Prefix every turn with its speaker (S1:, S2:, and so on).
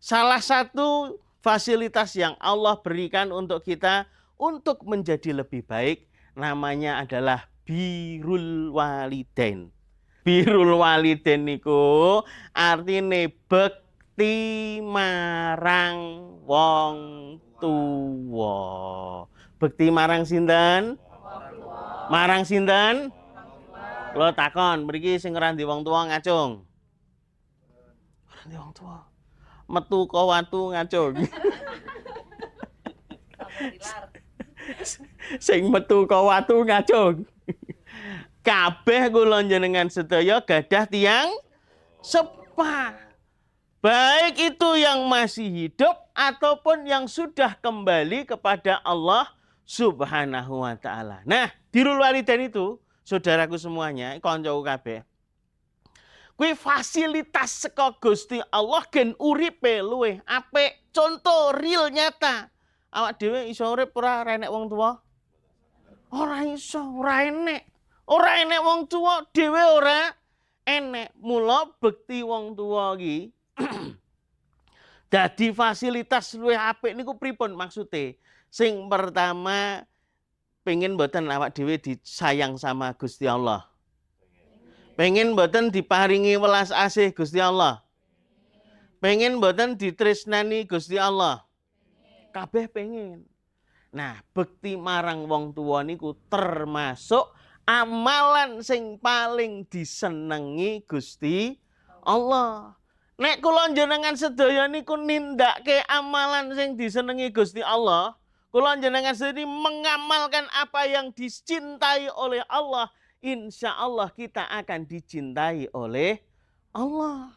S1: Salah satu fasilitas yang Allah berikan untuk kita untuk menjadi lebih baik namanya adalah birrul walidain. Birrul walidain niku artine bekti marang wong tuwa. Bekti marang sinten? Marang sinten? Lo takon, mriki sing ngrandi wong tuwa ngacung. Ngrandi wong tuwa. Metu ka watu ngacung. Sing metu ka watu ngacung. Kabeh kula njenengan sedaya gadah tiyang sepah. Baik itu yang masih hidup ataupun yang sudah kembali kepada Allah Subhanahu wa taala. Nah, birrul walidain itu, saudaraku semuanya, kancaku kabeh. Kuwi fasilitas saka Gusti Allah gen uripe luwih apik. Contoh real nyata. Awak dhewe iso urip ora enek wong tuwa? Ora iso, ora enek. Ora enek wong tuwa, dhewe ora enek. Mula bekti wong tuwa iki dadi fasilitas luwih apik niku pripun maksude? Sing pertama pengen mboten awak dhewe disayang sama Gusti Allah. Pengen mboten diparingi welas asih Gusti Allah. Pengen mboten ditresnani Gusti Allah. Kabeh pengen. Nah, bekti marang wong tuwa niku termasuk amalan sing paling disenengi Gusti Allah. Nek kula njenengan sedaya niku nindakake amalan sing disenengi Gusti Allah, kula njenengan sedaya mengamalkan apa yang dicintai oleh Allah, insya Allah kita akan dicintai oleh Allah.